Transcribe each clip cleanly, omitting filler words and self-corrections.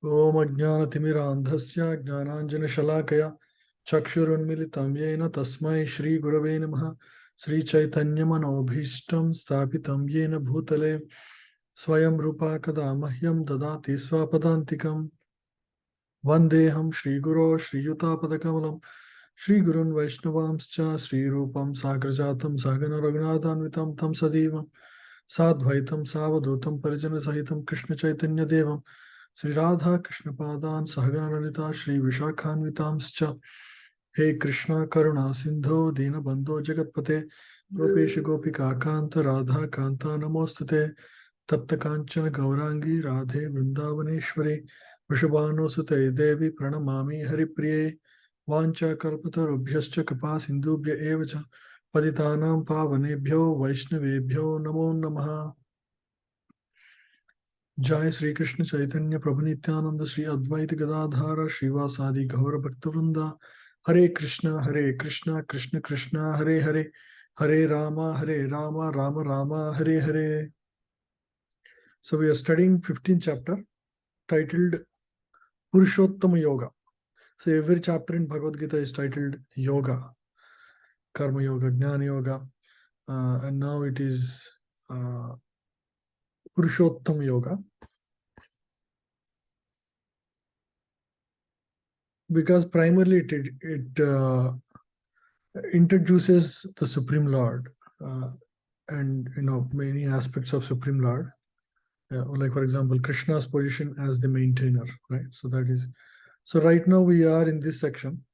Om Ajnanatimiraandhasya Jnananjanashalakaya Chakshurunmilitam Yena Tasmai Shri Gurave Namaha Sri Chaitanya Manobhishtam Sthapitam Yena Bhutale Swayam Rupa Kadamahyam Dadati Swapadantikam Vandeham Shri Guru Shri Yuta Padakamalam Shri Gurun Vaishnavamscha Shri Rupam Sagrajatam Sagana Raghunathanvitam Tam Sadivam Sadvaitam Savadutam Parijana Sahitam Krishna Chaitanya Devam Sri Radha Krishna Padan Sahagana Lalita Shri Vishakhanvitamscha He Krishna Karuna Sindho Dina Bandho Jagatpate Gopesh Gopika Kanta Radha Kanta Namostate Tapta Kanchana Gaurangi Radhe Vrindavaneshwari Vrishabhanu Sute Devi Pranamami Haripriye Vancha Kalpatarubhyascha Kripa Sindhubhya Evacha Paditanam Pavanebhyo Vaishnavebhyo Namo Namaha Jai Sri Krishna Chaitanya Prabhu Nityananda Sri Advaita Gadadhara Srivasadi Gaura Bhaktavrinda Hare Krishna Krishna Krishna Hare Hare Hare Rama Rama Rama Hare Hare. So we are studying 15th chapter titled Purushottama Yoga. So every chapter in Bhagavad Gita is titled Yoga, Karma Yoga, Jnana Yoga, and now it is Purushottama Yoga. Because primarily it introduces the Supreme Lord and many aspects of Supreme Lord. Like for example, Krishna's position as the maintainer, right? So that is. So right now we are in this section.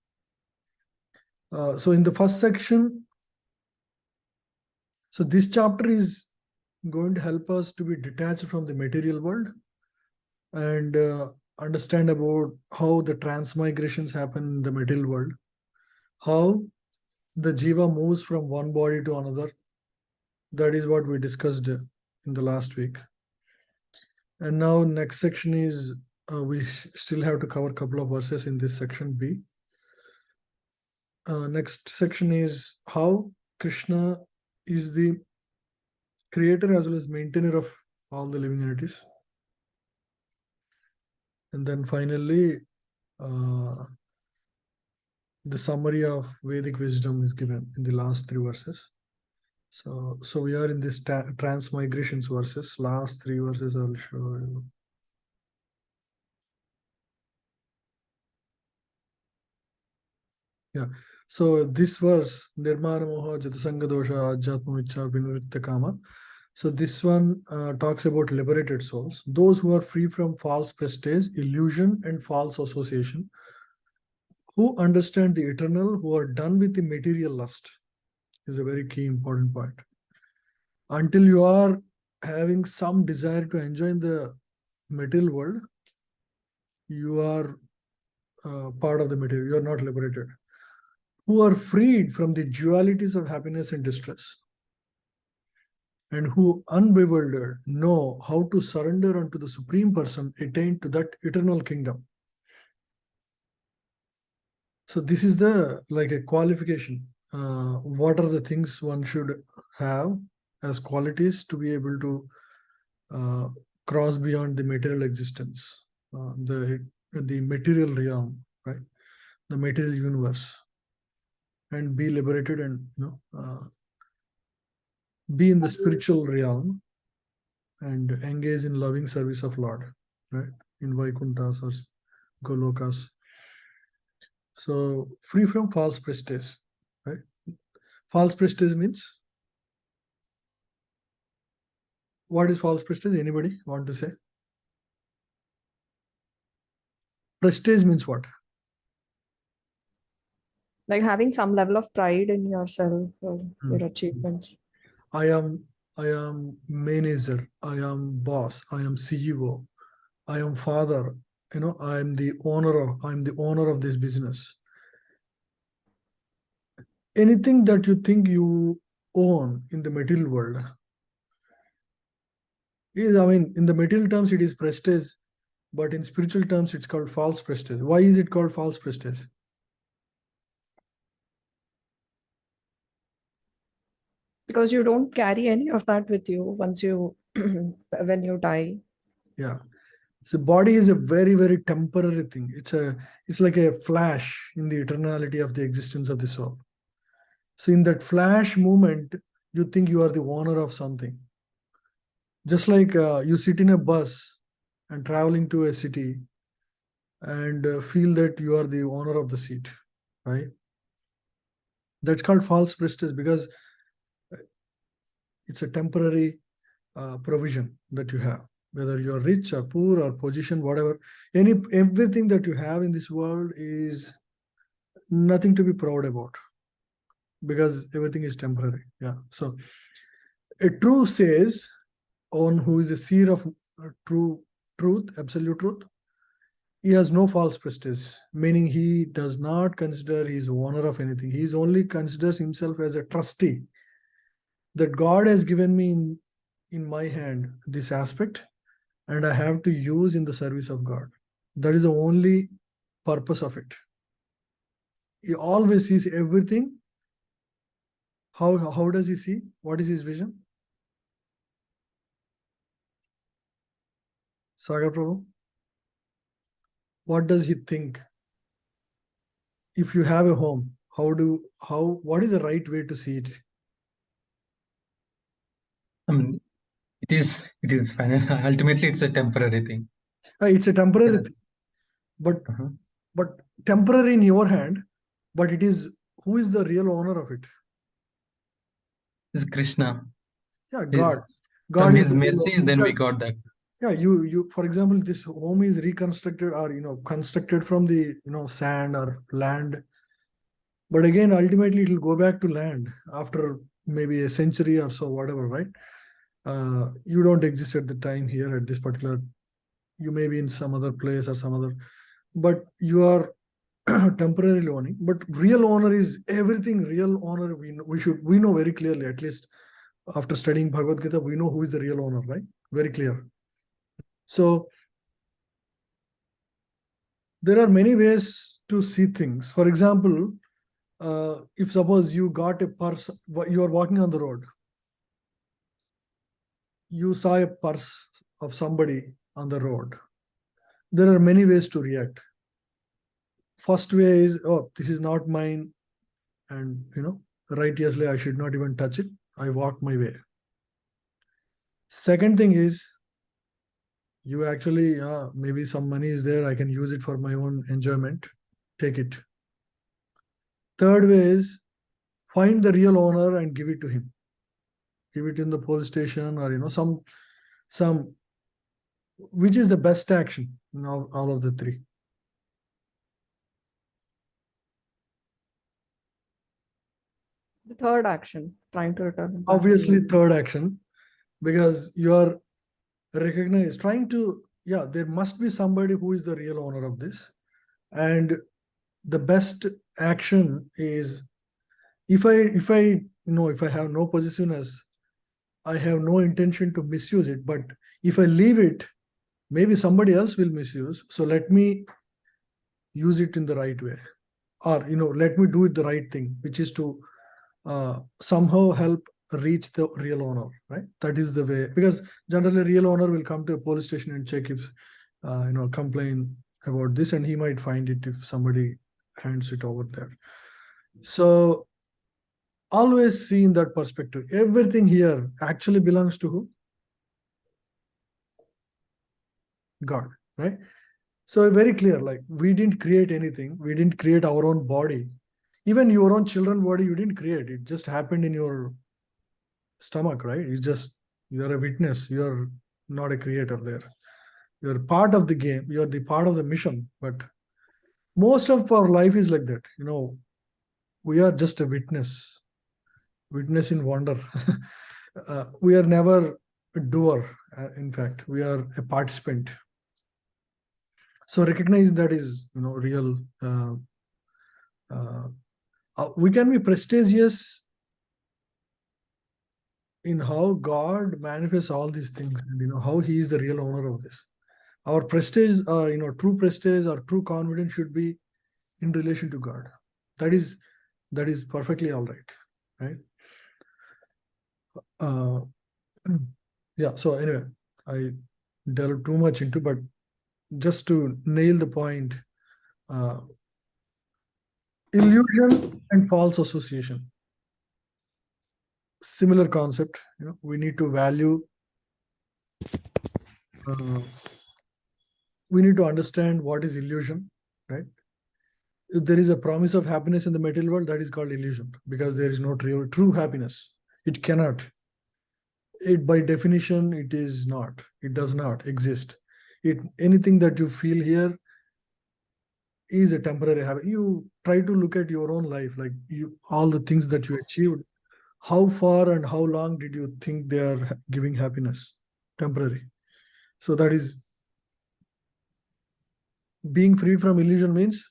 So in the first section, so this chapter is going to help us to be detached from the material world and understand about how the transmigrations happen in the material world, how the jiva moves from one body to another. That is what we discussed in the last week. And now next section is, we still have to cover a couple of verses in this section B. Next section is how Krishna is the creator as well as maintainer of all the living entities. And then finally, the summary of Vedic wisdom is given in the last 3 verses. So we are in this transmigrations verses. Last 3 verses I'll show you. Yeah. So this verse, Nirmana Moha Jatasanga Dosha Ajatma Vichar Vinuritta Kama. So this one talks about liberated souls, those who are free from false prestige, illusion, and false association, who understand the eternal, who are done with the material lust, is a very key important point. Until you are having some desire to enjoy the material world, you are part of the material, you are not liberated. Who are freed from the dualities of happiness and distress, and who unbewildered know how to surrender unto the Supreme Person attained to that eternal kingdom. So this is the like a qualification. What are the things one should have as qualities to be able to cross beyond the material existence, the material realm, right? The material universe, and be liberated and be in the spiritual realm and engage in loving service of Lord, right? In Vaikunthas or Golokas. So free from false prestige, right? False prestige means, what is false prestige? Anybody want to say? Prestige means what? Like having some level of pride in yourself or your achievements. I am manager, I am boss, I am CEO, I am father, I am the owner of this business. Anything that you think you own in the material world is, in the material terms it is prestige, but in spiritual terms it's called false prestige. Why is it called false prestige? Because you don't carry any of that with you once you when you die. Yeah. The body is a very, very temporary thing. It's like a flash in the eternality of the existence of the soul. So in that flash moment, you think you are the owner of something. Just like you sit in a bus and traveling to a city and feel that you are the owner of the seat, right? That's called false prestige because it's a temporary provision that you have, whether you're rich or poor or position, whatever. Everything that you have in this world is nothing to be proud about because everything is temporary. Yeah. So a true says on who is a seer of true truth, absolute truth, he has no false prestige, meaning he does not consider he is owner of anything. He only considers himself as a trustee that God has given me in my hand this aspect, and I have to use in the service of God. That is the only purpose of it. He always sees everything. How does he see? What is his vision? Sagar Prabhu, what does he think? If you have a home, what is the right way to see it? It is final. Ultimately, it's a temporary thing. It's a temporary thing, but Uh-huh. but temporary in your hand, but it is who is the real owner of it? It's Krishna. Yeah, His, God. from God is his the real mercy, owner. then we Because, got that. yeah, you for example, this home is reconstructed or constructed from the sand or land, but again ultimately it will go back to land after maybe a century or so, whatever, right? You don't exist at the time here at this particular. You may be in some other place or some other, but you are temporarily owning. But real owner is everything. Real owner, we know very clearly. At least after studying Bhagavad Gita, we know who is the real owner, right? Very clear. So there are many ways to see things. For example, if suppose you got a purse, you are walking on the road, you saw a purse of somebody on the road. There are many ways to react. First way is, oh, this is not mine, and righteously I should not even touch it. I walk my way. Second thing is, you actually maybe some money is there, I can use it for my own enjoyment. Take it. Third way is, find the real owner and give it to him. Give it in the police station or some which is the best action in all of the three? The third action, trying to return it back. Obviously third action, because you are recognized trying to, yeah, there must be somebody who is the real owner of this. And the best action is, if I have no possessiveness, I have no intention to misuse it, but if I leave it, maybe somebody else will misuse, so let me use it in the right way, or let me do it the right thing, which is to somehow help reach the real owner, right? That is the way, because generally real owner will come to a police station and check if complain about this, and he might find it if somebody hands it over there. So always see in that perspective, everything here actually belongs to who? God, right? So very clear, like we didn't create anything, we didn't create our own body, even your own children body you didn't create, it just happened in your stomach, right? You're a witness, you're not a creator there. You're part of the game, you're the part of the mission, but most of our life is like that. We are just a witness in wonder. We are never a doer. In fact, we are a participant. So recognize that is real. We can be prestigious in how God manifests all these things, and how He is the real owner of this. Our prestige, true prestige or true confidence should be in relation to God. That is perfectly all right, right? Uh, yeah. So anyway, I delved too much into, but just to nail the point, illusion and false association. Similar concept. We need to value. We need to understand what is illusion, right? If there is a promise of happiness in the material world, that is called illusion, because there is no true happiness. It cannot. It by definition, it is not. It does not exist. Anything that you feel here is a temporary habit. You try to look at your own life, like all the things that you achieved. How far and how long did you think they are giving happiness? Temporary. So that is being freed from illusion means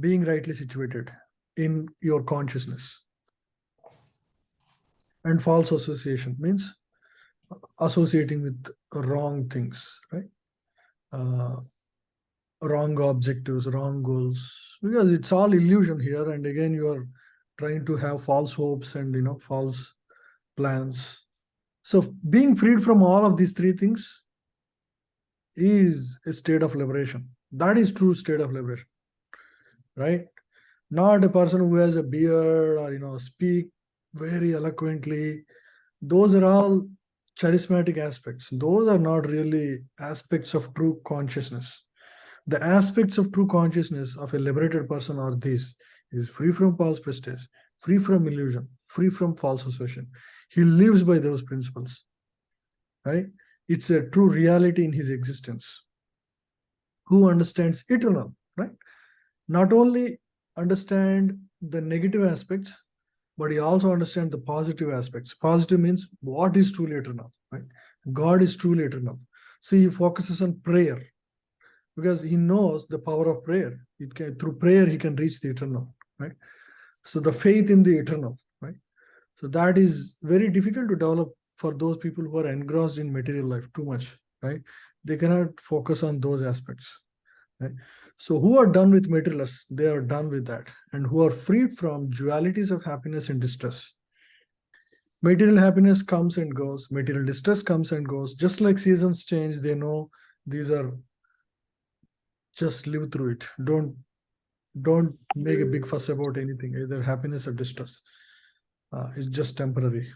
being rightly situated in your consciousness. And false association means associating with wrong things, right? Wrong objectives, wrong goals, because it's all illusion here. And again, you are trying to have false hopes and false plans. So being freed from all of these three things is a state of liberation. That is true state of liberation, right? Not a person who has a beard or speak very eloquently. Those are all charismatic aspects. Those are not really aspects of true consciousness. The aspects of true consciousness of a liberated person are these: is free from false prestige, free from illusion, free from false association. He lives by those principles, right? It's a true reality in his existence. Who understands eternal, right? Not only understand the negative aspects, but he also understands the positive aspects. Positive means what is truly eternal, right? God is truly eternal. So he focuses on prayer, because he knows the power of prayer. Through prayer, he can reach the eternal, right? So the faith in the eternal, right? So that is very difficult to develop for those people who are engrossed in material life too much, right? They cannot focus on those aspects, right? So who are done with materialists, they are done with that. And who are freed from dualities of happiness and distress. Material happiness comes and goes, material distress comes and goes. Just like seasons change, they know these are, just live through it. Don't make a big fuss about anything, either happiness or distress. It's just temporary.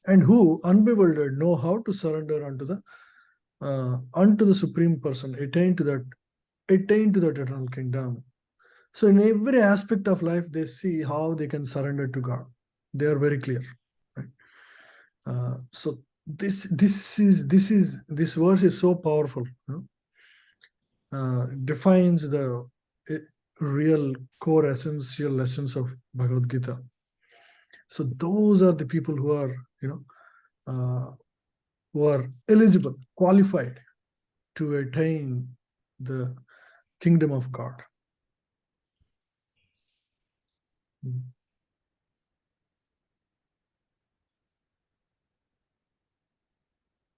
And who, unbewildered, know how to surrender unto the Supreme Person, attain to that eternal kingdom. So in every aspect of life, they see how they can surrender to God. They are very clear, right? So this verse is so powerful. Defines the real core essential lessons of Bhagavad Gita. So those are the people who are, who are eligible, qualified to attain the kingdom of God.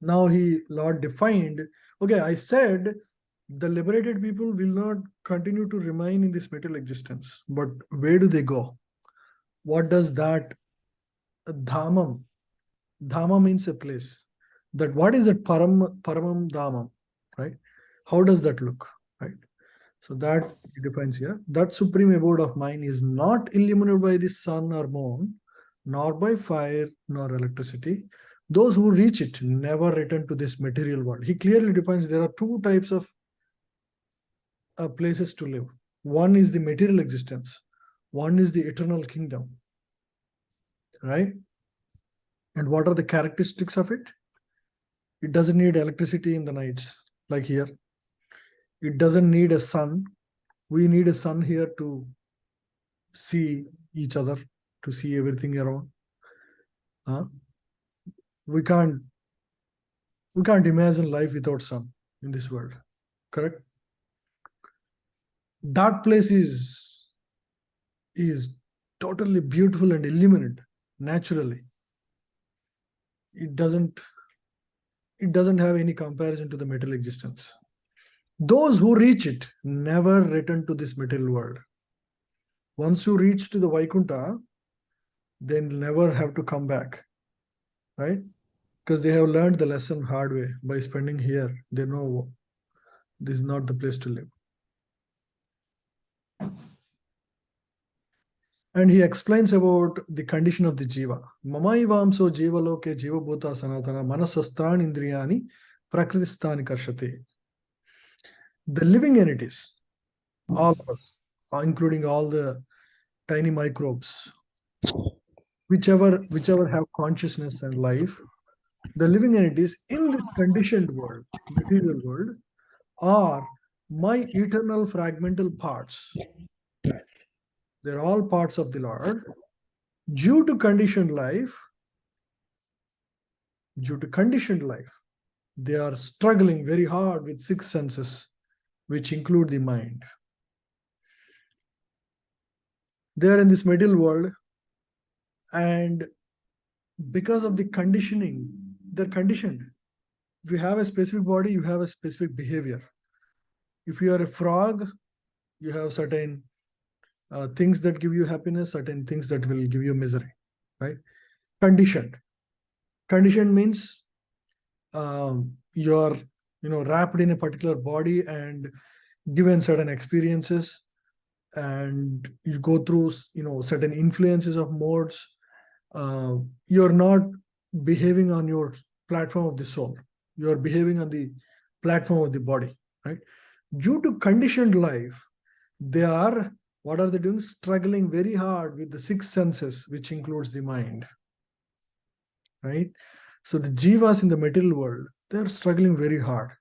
Now Lord defined, okay, I said the liberated people will not continue to remain in this material existence, but where do they go? What does that dhamam? Dhama means a place. That what is that paramam dhamam, right? How does that look, right? So that defines here. That supreme abode of mine is not illuminated by the sun or moon, nor by fire nor electricity. Those who reach it never return to this material world. He clearly defines there are two types of places to live. One is the material existence. One is the eternal kingdom, right? And what are the characteristics of it? It doesn't need electricity in the nights, like here. It doesn't need a sun. We need a sun here to see each other, to see everything around. We can't imagine life without sun in this world, correct? That place is totally beautiful and illuminated naturally. It doesn't have any comparison to the material existence. Those who reach it never return to this material world. Once you reach to the Vaikuntha, then never have to come back, right? because they have learned the lesson hard way by spending here. They know this is not the place to live. And he explains about the condition of the jiva. Mamaivamso jiva loke jiva bhuta sanatana manasasthani indriyani prakritistani karshate. The living entities, all of us, including all the tiny microbes, whichever have consciousness and life, the living entities in this conditioned world, material world, are my eternal fragmental parts. They're all parts of the Lord. Due to conditioned life, they are struggling very hard with 6 senses, which include the mind. They are in this material world, and because of the conditioning, they're conditioned. If you have a specific body, you have a specific behavior. If you are a frog, you have certain things that give you happiness, certain things that will give you misery, right? Conditioned means you're wrapped in a particular body and given certain experiences, and you go through certain influences of modes. You're not behaving on your platform of the soul, you're behaving on the platform of the body, right? Due to conditioned life, what are they doing? Struggling very hard with the 6 senses, which includes the mind, right? So the jivas in the material world, they're struggling very hard,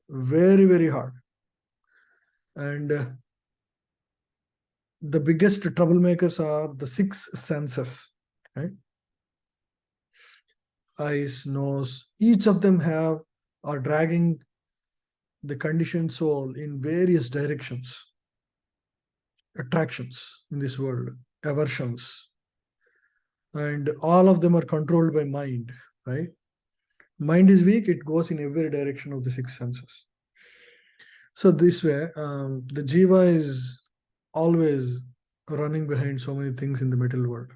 very, very hard. And the biggest troublemakers are the 6 senses, right? Eyes, nose, each of them are dragging the conditioned soul in various directions. Attractions in this world, aversions, and all of them are controlled by mind, right? Mind is weak, it goes in every direction of the 6 senses. So this way, the jiva is always running behind so many things in the material world.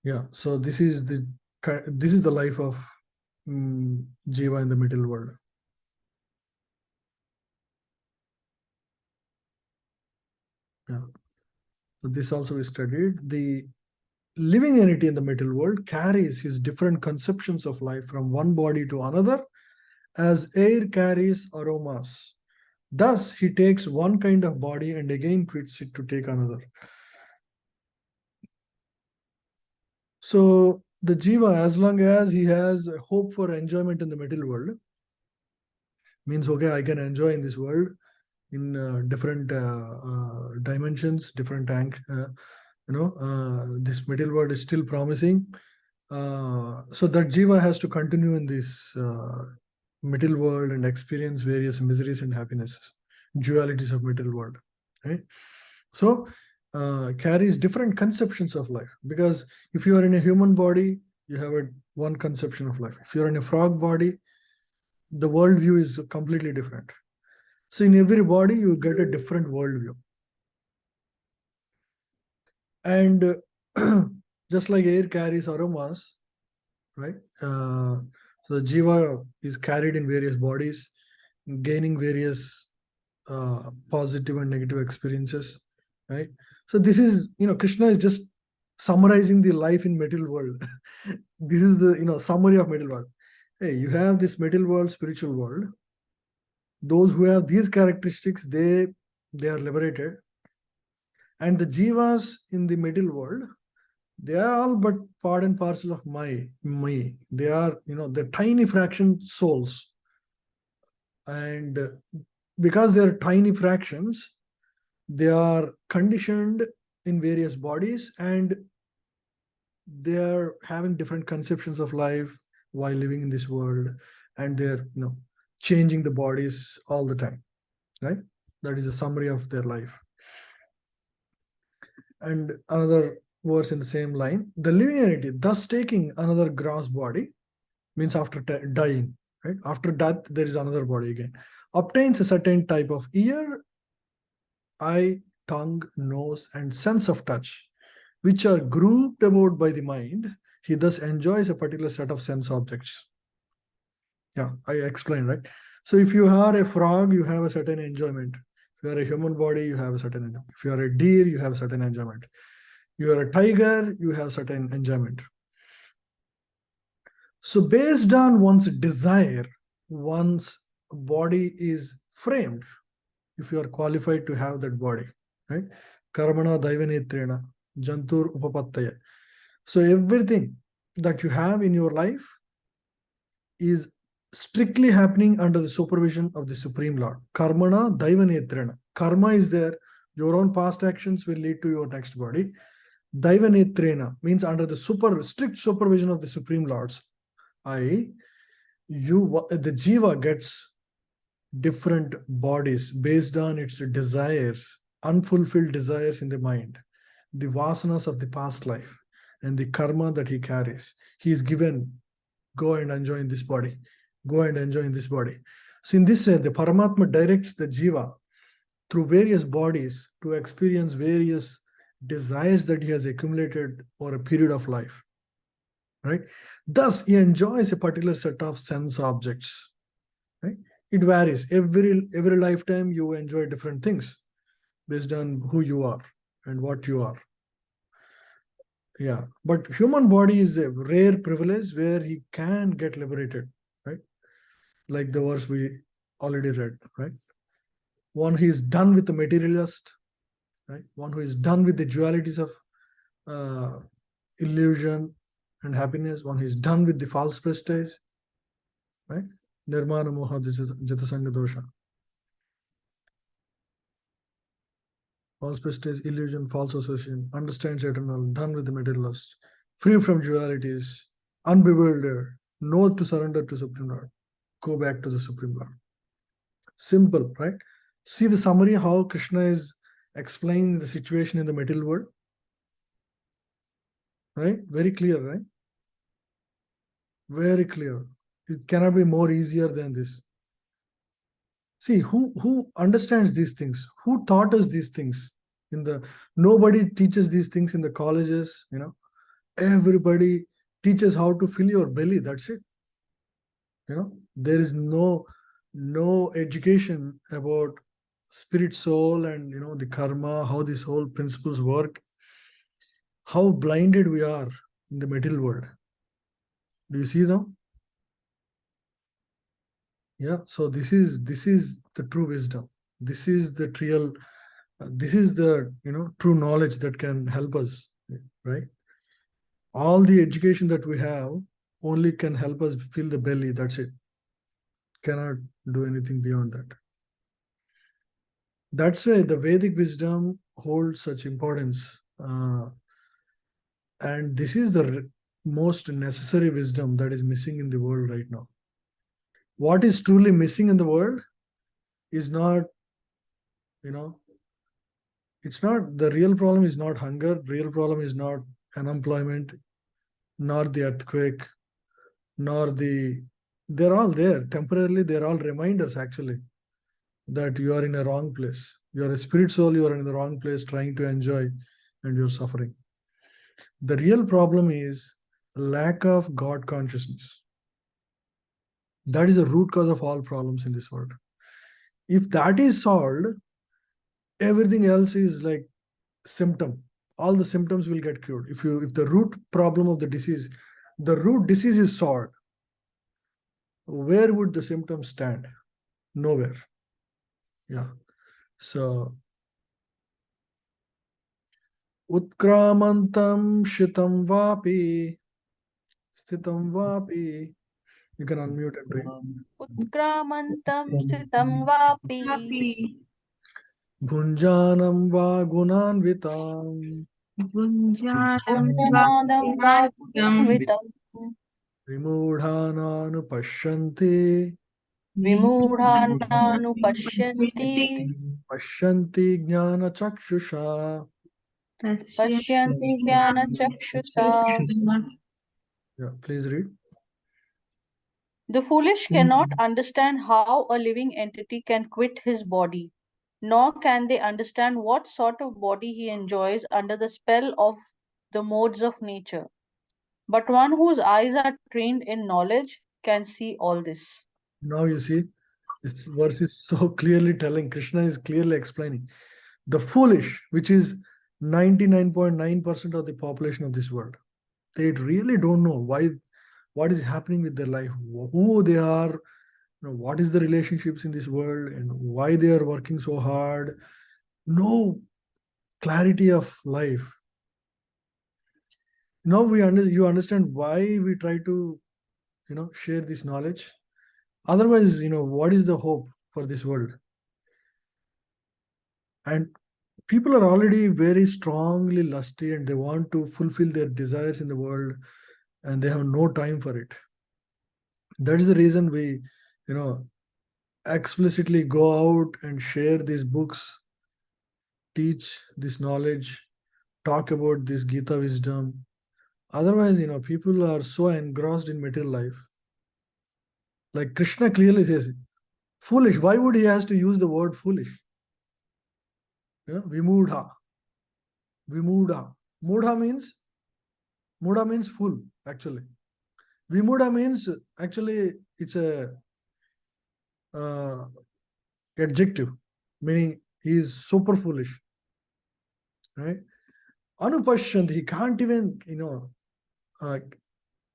Yeah, so this is the life of jiva in the material world. Yeah, so this also is studied. The living entity in the material world carries his different conceptions of life from one body to another, as air carries aromas. Thus, he takes one kind of body and again quits it to take another. So the jiva, as long as he has hope for enjoyment in the material world, means, okay, I can enjoy in this world in different dimensions, different this material world is still promising. So that jiva has to continue in this material world and experience various miseries and happinesses, dualities of material world, right? So carries different conceptions of life, because if you are in a human body, you have one conception of life. If you're in a frog body, the worldview is completely different. So in every body, you get a different worldview. And just like air carries aromas, right? So the jiva is carried in various bodies, gaining various positive and negative experiences, right? So this is, Krishna is just summarizing the life in material world. This is the, summary of material world. Hey, you have this material world, spiritual world. Those who have these characteristics, they are liberated. And the jivas in the middle world, they are all but part and parcel of me. They are, the tiny fraction souls. And because they are tiny fractions, they are conditioned in various bodies, and they are having different conceptions of life while living in this world, and they're changing the bodies all the time, right? That is a summary of their life. And another verse in the same line, the living entity thus taking another gross body, means after dying, right? After death, there is another body again, obtains a certain type of ear, eye, tongue, nose, and sense of touch, which are grouped about by the mind, he thus enjoys a particular set of sense objects. Yeah, I explained, right? So if you are a frog, you have a certain enjoyment. If you are a human body, you have a certain enjoyment. If you are a deer, you have a certain enjoyment. You are a tiger, you have certain enjoyment. So based on one's desire, one's body is framed. If you are qualified to have that body, right? Karmana daivanetrena, jantur upapattaya. So everything that you have in your life is strictly happening under the supervision of the Supreme Lord. Karmana daivanetrena. Karma is there. Your own past actions will lead to your next body. Daivanetrena means under the strict supervision of the Supreme Lords. The jiva gets different bodies based on its desires, unfulfilled desires in the mind, the vasanas of the past life, and the karma that he carries. He is given, go and enjoy in this body, go and enjoy in this body. So in this way, the Paramatma directs the jiva through various bodies to experience various desires that he has accumulated over a period of life. Right? Thus, he enjoys a particular set of sense objects. Right? It varies. Every lifetime you enjoy different things based on who you are and what you are. Yeah. But human body is a rare privilege where he can get liberated, right? Like the verse we already read, right? One who is done with the materialist, right? One who is done with the dualities of illusion and happiness. One who is done with the false prestige, right? Nirmana moha jitasanga dosha. False prestige, illusion, false association, understands eternal, done with the materialist, free from dualities, unbewildered, know to surrender to Supreme Lord, go back to the Supreme Lord. Simple, right? See the summary how Krishna is explaining the situation in the material world. Right? Very clear, right? Very clear. It cannot be more easier than this. See, who understands these things? Who taught us these things? Nobody teaches these things in the colleges, Everybody teaches how to fill your belly. That's it. There is no education about spirit, soul, and the karma, how these whole principles work, how blinded we are in the material world. Do you see now? Yeah. So this is the true wisdom. This is the real. This is the true knowledge that can help us, right? All the education that we have only can help us fill the belly. That's it. Cannot do anything beyond that. That's why the Vedic wisdom holds such importance. And this is the most necessary wisdom that is missing in the world right now. What is truly missing in the world is not, it's not, the real problem is not hunger, real problem is not unemployment, nor the earthquake, they're all there. Temporarily, they're all reminders actually that you are in a wrong place. You are a spirit soul, you are in the wrong place trying to enjoy and you're suffering. The real problem is lack of God consciousness. That is the root cause of all problems in this world. If that is solved, everything else is like symptom. All the symptoms will get cured. If the root problem of the root disease is solved, where would the symptoms stand? Nowhere. Yeah. So Utkramantam shitam vapi stitam vapi. You can unmute and read. Utkramantam stitam vapi Bhunjanam va gunanvitam Punjanam vavitam vimudhananupashyanti Vimudhananupashyanti pashyanti jnana chakshusha. Pashyanti jnana chakshusa. Yeah, please read. The foolish cannot understand how a living entity can quit his body, nor can they understand what sort of body he enjoys under the spell of the modes of nature. But one whose eyes are trained in knowledge can see all this. Now you see, this verse is so clearly telling, Krishna is clearly explaining. The foolish, which is 99.9% of the population of this world, they really don't know what is happening with their life, who they are, what is the relationships in this world, and why they are working so hard. No clarity of life. Now you understand why we try to share this knowledge. Otherwise, what is the hope for this world? And people are already very strongly lusty and they want to fulfill their desires in the world, and they have no time for it. That is the reason we explicitly go out and share these books, teach this knowledge, talk about this Gita wisdom. Otherwise, people are so engrossed in material life. Like Krishna clearly says, foolish. Why would he has to use the word foolish? Vimudha. Vimudha. Mudha means full, actually. Vimudha means, actually, it's a adjective, meaning he is super foolish. Right? Anupashyanti, he can't even,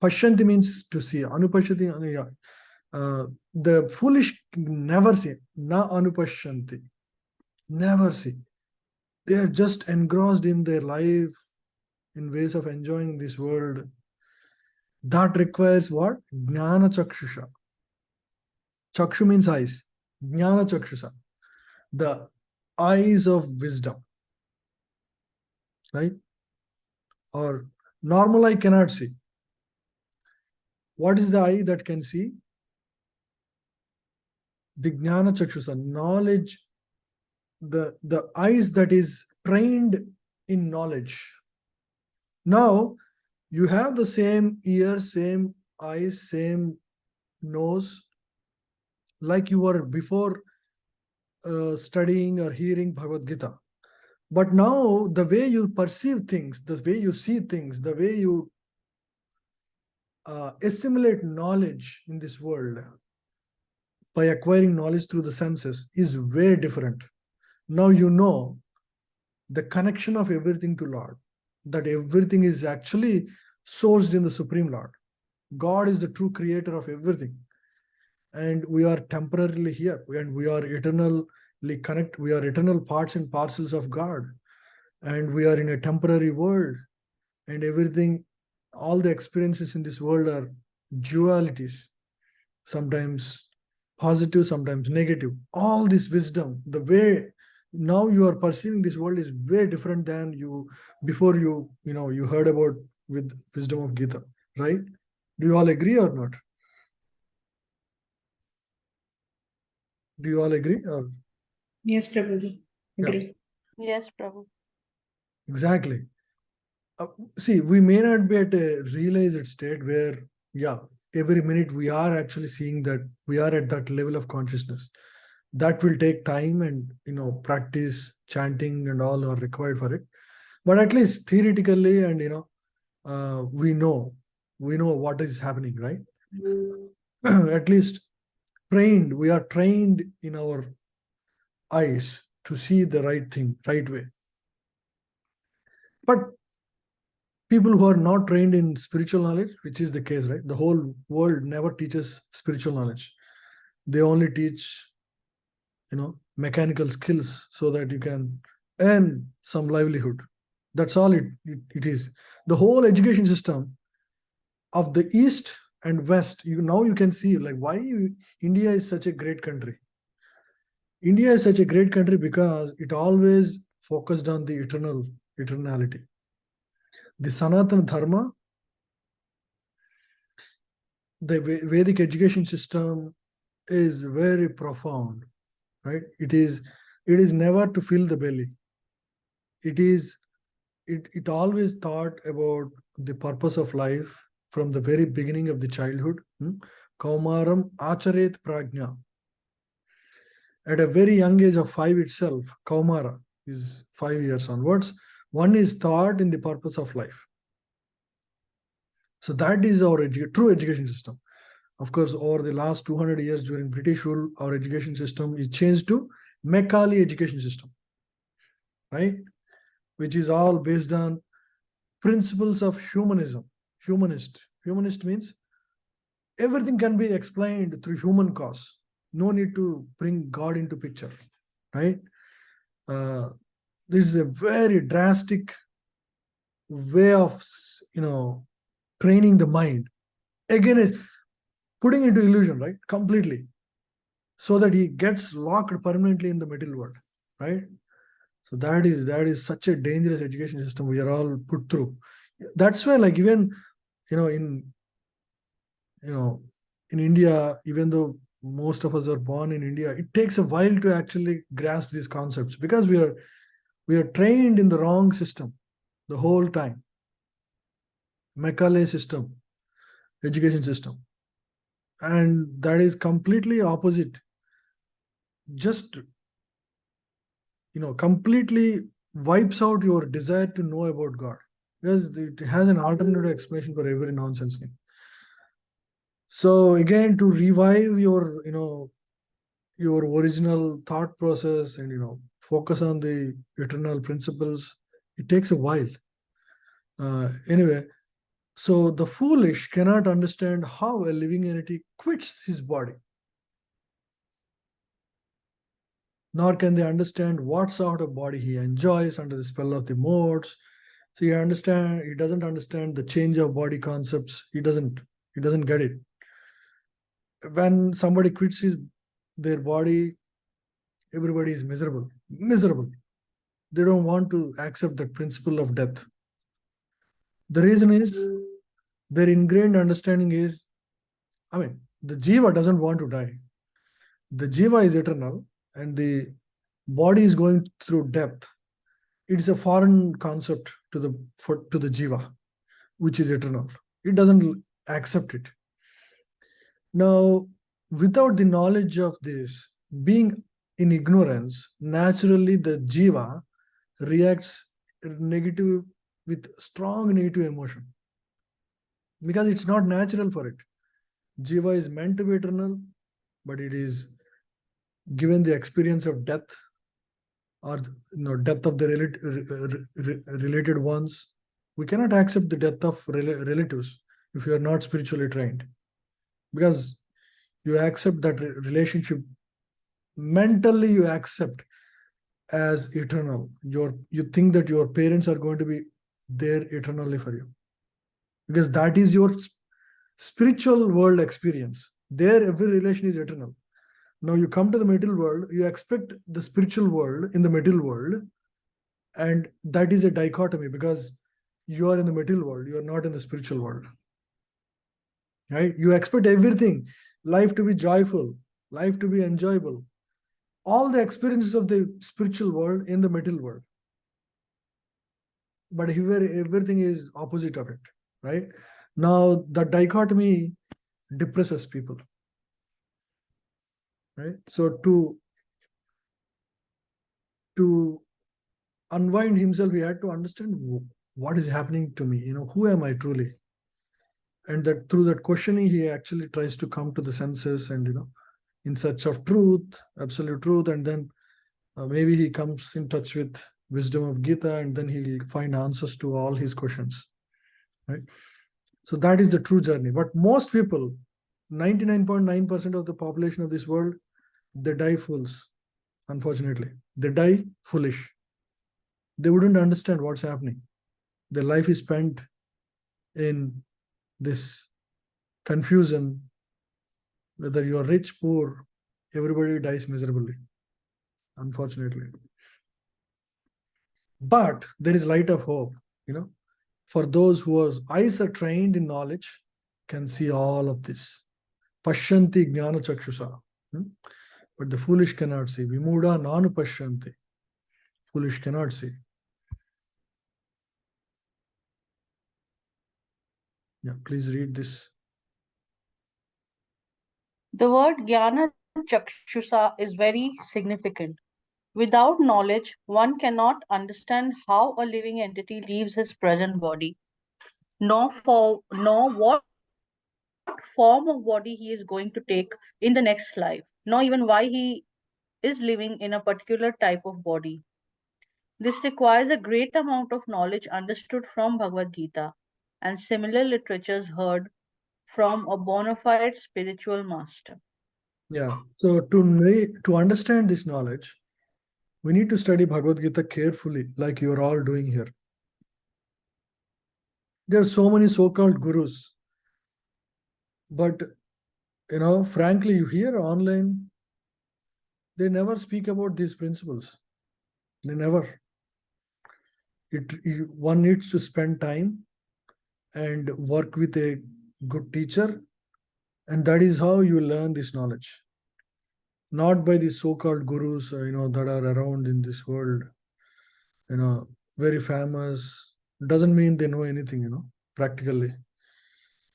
pashyanti means to see. Anupashyanti, the foolish never see. Na anupashyanti. Never see. They are just engrossed in their life, in ways of enjoying this world. That requires what? Jnana chakshusha. Chakshu means eyes. Jnana chakshusha. The eyes of wisdom. Right? Or normal eye cannot see. What is the eye that can see? The jnana chakshusha, knowledge, the eyes that is trained in knowledge. Now, you have the same ear, same eyes, same nose, like you were before studying or hearing Bhagavad Gita. But now, the way you perceive things, the way you see things, the way you assimilate knowledge in this world by acquiring knowledge through the senses is way different. Now you know the connection of everything to Lord, that everything is actually sourced in the Supreme Lord. God is the true creator of everything. And we are temporarily here, and we are eternally connected. We are eternal parts and parcels of God. And we are in a temporary world. And everything, all the experiences in this world are dualities. Sometimes positive, sometimes negative. All this wisdom, the way now you are perceiving this world is way different than you before you heard about with wisdom of Gita, right? Do you all agree or not? Do you all agree? Or Yes, Prabhuji. Agree. Yes, Prabhu. exactly. See, we may not be at a realized state where, every minute we are actually seeing that we are at that level of consciousness. That will take time, and practice, chanting and all are required for it. But at least theoretically, and we know what is happening, right? At least we are trained in our eyes to see the right thing, right way. But people who are not trained in spiritual knowledge, which is the case, right? The whole world never teaches spiritual knowledge. They only teach mechanical skills so that you can earn some livelihood. That's all it is. The whole education system of the East and West, now you can see like why India is such a great country. India is such a great country because it always focused on the eternality. The Sanatana Dharma, the Vedic education system is very profound, right? It is never to fill the belly. It always thought about the purpose of life from the very beginning of the childhood. Kaumaram acharet prajna. At a very young age of 5 itself, Kaumara is 5 years onwards, one is taught in the purpose of life. So that is our true education system. Of course, over the last 200 years during British rule, our education system is changed to Macaulay education system, right? Which is all based on principles of humanism. Humanist means everything can be explained through human cause. No need to bring God into picture, right? This is a very drastic way of, training the mind. Again, is putting into illusion, right? Completely, so that he gets locked permanently in the material world, right? So that is such a dangerous education system we are all put through. That's why, like, even in in India, even though most of us are born in India, it takes a while to actually grasp these concepts because we are trained in the wrong system the whole time. Macaulay system, education system, and that is completely opposite. Just completely wipes out your desire to know about God because it has an alternative explanation for every nonsense thing. So again, to revive your original thought process and focus on the eternal principles, it takes a while. Anyway, so the foolish cannot understand how a living entity quits his body, nor can they understand what sort of body he enjoys under the spell of the modes. So he doesn't understand the change of body concepts. He doesn't get it. When somebody quits their body, everybody is miserable. They don't want to accept the principle of death. The reason is their ingrained understanding is, the jiva doesn't want to die. The jiva is eternal and the body is going through death. It's a foreign concept to the jiva, which is eternal. It doesn't accept it. Now, without the knowledge of this, being in ignorance, naturally the jiva reacts negative with strong negative emotion because it's not natural for it. Jiva is meant to be eternal, but it is given the experience of death or death of the related ones. We cannot accept the death of relatives if you are not spiritually trained, because you accept that relationship mentally, you accept as eternal. You think that your parents are going to be there eternally for you because that is your spiritual world experience. There every relation is eternal. Now you come to the material world, you expect the spiritual world in the material world, and that is a dichotomy because you are in the material world, you are not in the spiritual world, right? You expect everything, life to be joyful, life to be enjoyable, all the experiences of the spiritual world in the material world, but here everything is opposite of it, right? Now the dichotomy depresses people, right? So to unwind himself, he had to understand what is happening to me, who am I truly? And that through that questioning, he actually tries to come to the senses and in search of truth, absolute truth, and then maybe he comes in touch with wisdom of Gita, and then he'll find answers to all his questions, right? So that is the true journey. But most people, 99.9% of the population of this world, they die fools. Unfortunately, they die foolish. They wouldn't understand what's happening. Their life is spent in this confusion. Whether you are rich, poor, everybody dies miserably, unfortunately. But there is light of hope, for those whose eyes are trained in knowledge, can see all of this. Pashyanti jnana chakshusa. But the foolish cannot see. Vimuda nanu pashyanti. Foolish cannot see. Yeah, please read this. The word jnana chakshusa is very significant. Without knowledge, one cannot understand how a living entity leaves his present body. nor what form of body he is going to take in the next life, nor even why he is living in a particular type of body. This requires a great amount of knowledge understood from Bhagavad Gita and similar literatures heard from a bona fide spiritual master. Yeah. So to understand this knowledge, we need to study Bhagavad Gita carefully, like you're all doing here. There are so many so-called gurus, but frankly, you hear online, they never speak about these principles. They never. One needs to spend time and work with a good teacher, and that is how you learn this knowledge. Not by these so-called gurus, that are around in this world, very famous. Doesn't mean they know anything, practically.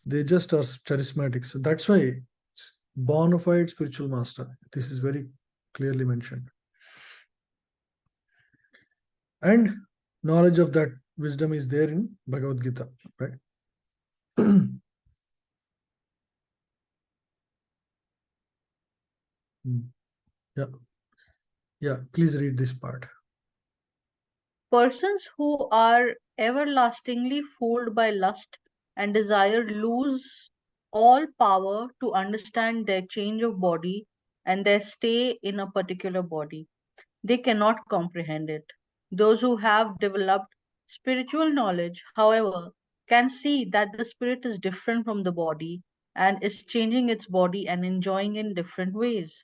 They just are charismatic. So that's why it's bona fide spiritual master. This is very clearly mentioned. And knowledge of that wisdom is there in Bhagavad Gita, right? Yeah. Yeah, please read this part. Persons who are everlastingly fooled by lust and desire lose all power to understand their change of body and their stay in a particular body. They cannot comprehend it. Those who have developed spiritual knowledge, however, can see that the spirit is different from the body and is changing its body and enjoying in different ways.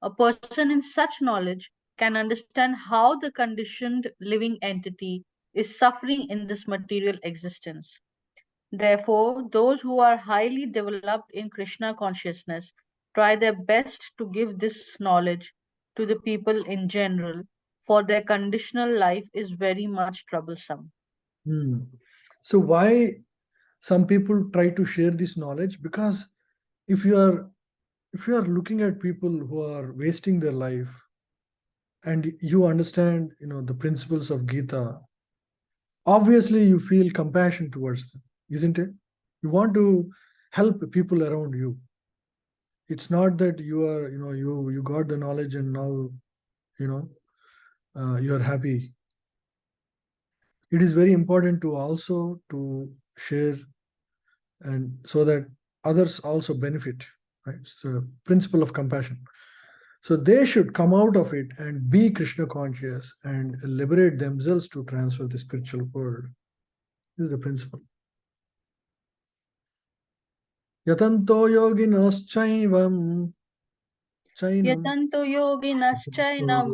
A person in such knowledge can understand how the conditioned living entity is suffering in this material existence. Therefore, those who are highly developed in Krishna consciousness try their best to give this knowledge to the people in general, for their conditional life is very much troublesome. So why some people try to share this knowledge? Because if you are looking at people who are wasting their life and you understand the principles of Gita, obviously you feel compassion towards them, isn't it? You want to help people around you. It's not that you are you got the knowledge and now you are happy. It is very important to also to share, and so that others also benefit, right? So principle of compassion. So they should come out of it and be Krishna conscious and liberate themselves to transfer the spiritual world. This is the principle. Yatanto yoginaschaivam chainam Yatanto yoginaschainam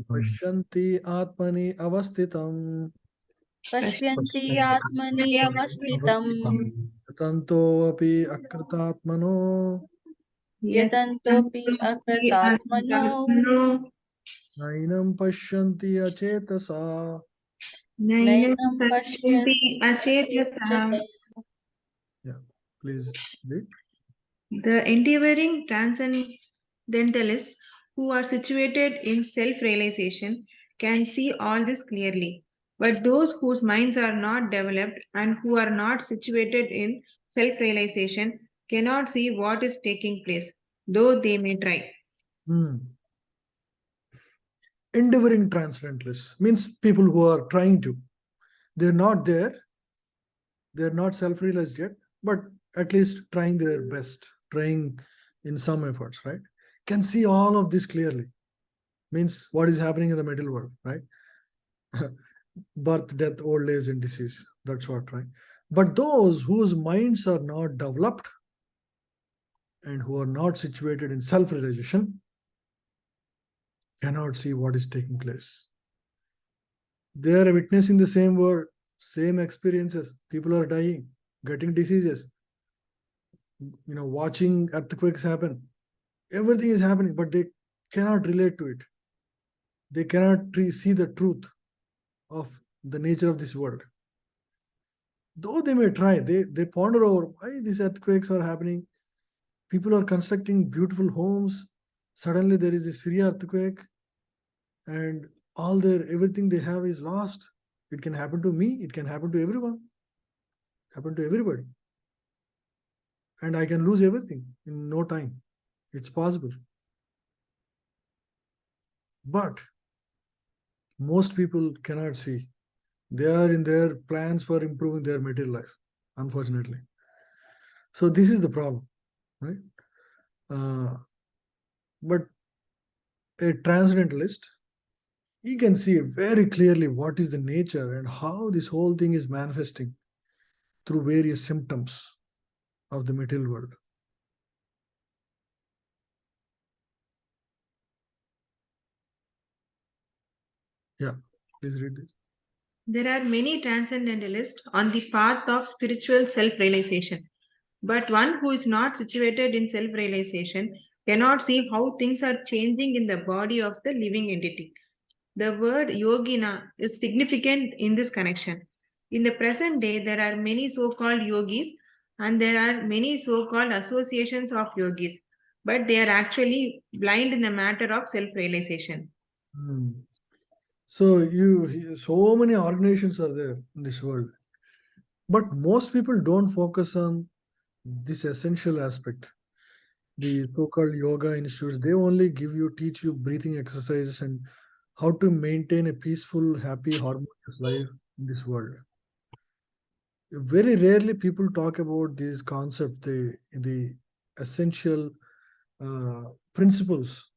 pashyanti atmani avastitam pashyanti atmani avasthitam yatanto api akritatmano yatantopi akratatmano nainam pashyanti achetasa. nainam Pashyanti pashyanti achetasa. Yeah, please read. The endeavoring transcendentalists who are situated in self-realization can see all this clearly. But those whose minds are not developed and who are not situated in self-realization cannot see what is taking place, though they may try. Endeavoring transcendentalists means people who are trying to. They're not there, they're not self-realized yet, but at least trying their best, trying in some efforts, right? Can see all of this clearly. Means what is happening in the material world, right? Birth, death, old age, and disease. That's what, right? But those whose minds are not developed and who are not situated in self-realization cannot see what is taking place. They are witnessing the same world, same experiences. People are dying, getting diseases, watching earthquakes happen. Everything is happening, but they cannot relate to it. They cannot see the truth of the nature of this world. Though they may try, they ponder over why these earthquakes are happening. People are constructing beautiful homes. Suddenly there is a Syria earthquake, and everything they have is lost. It can happen to me, it can happen to everyone. Happen to everybody. And I can lose everything in no time. It's possible. But most people cannot see. They are in their plans for improving their material life, unfortunately. So this is the problem, right? But a transcendentalist, he can see very clearly what is the nature and how this whole thing is manifesting through various symptoms of the material world. Yeah, please read this. There are many transcendentalists on the path of spiritual self realization, but one who is not situated in self realization cannot see how things are changing in the body of the living entity. The word yogina is significant in this connection. In the present day, there are many so called yogis and there are many so called associations of yogis, but they are actually blind in the matter of self realization. Hmm. So so many organizations are there in this world, but most people don't focus on this essential aspect. The so-called yoga institutes, they only teach you breathing exercises and how to maintain a peaceful, happy, harmonious life in this world. Very rarely people talk about these concepts, the essential principles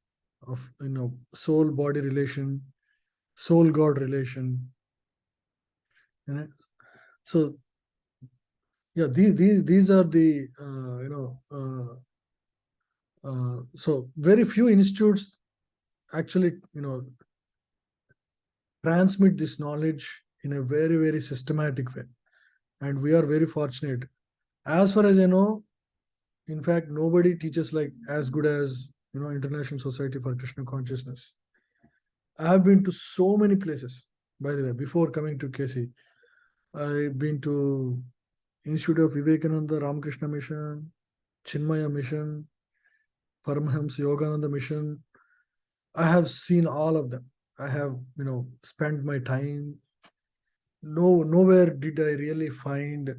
of soul body relation, soul god relation. You know? So yeah, these are the so very few institutes actually transmit this knowledge in a very, very systematic way. And we are very fortunate. As far as I know, in fact, nobody teaches like as good as International Society for Krishna Consciousness. I have been to so many places, by the way, before coming to KC. I've been to Institute of Vivekananda Ramakrishna Mission, Chinmaya Mission, Paramahamsa Yogananda Mission. I have seen all of them. I have, spent my time. Nowhere did I really find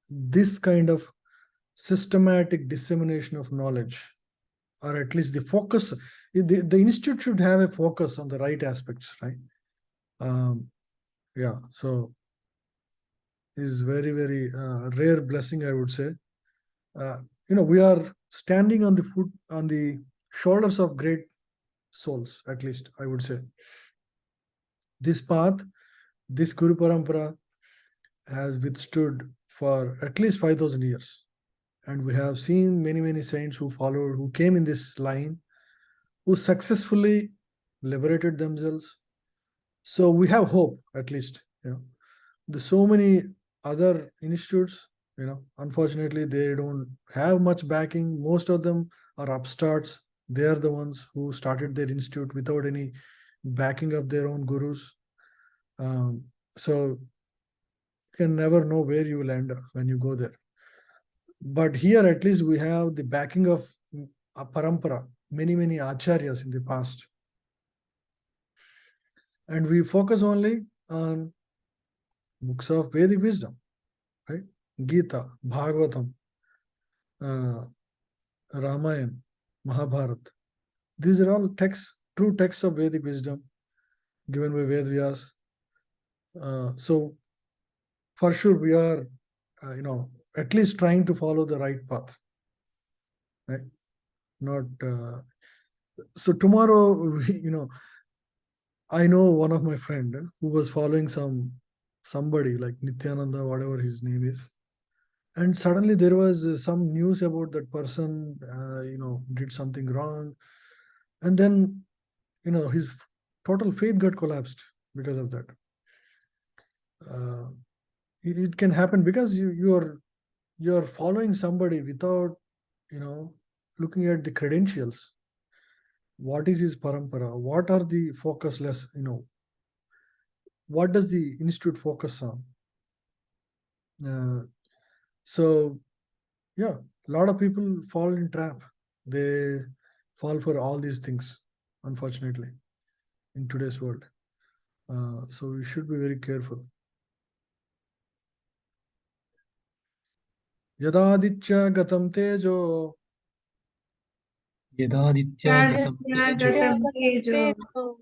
this kind of systematic dissemination of knowledge, or at least the focus. The institute should have a focus on the right aspects, right? Yeah, so is very, very rare blessing, I would say. We are standing on the shoulders of great souls, at least I would say. This path, this Guru Parampara has withstood for at least 5,000 years. And we have seen many, many saints who came in this line, who successfully liberated themselves. So we have hope, at least. There's so many other institutes, unfortunately, they don't have much backing. Most of them are upstarts. They are the ones who started their institute without any backing of their own gurus. So you can never know where you will end up when you go there. But here, at least, we have the backing of a parampara, many, many acharyas in the past. And we focus only on books of Vedic wisdom, right? Gita, Bhagavatam, Ramayana, Mahabharata. These are all true texts of Vedic wisdom given by Ved Vyas. So for sure we are, at least trying to follow the right path, right? Not so tomorrow, I know one of my friend who was following somebody like Nityananda, whatever his name is, and suddenly there was some news about that person, did something wrong, and then his total faith got collapsed because of that. It can happen because you're following somebody without looking at the credentials. What is his parampara? What are the focusless? What does the institute focus on? So yeah, a lot of people fall in trap. They fall for all these things, unfortunately, in today's world. So we should be very careful. Yadaditya gatam tejo यदादित्या गतं तेजो Yadagatam tejo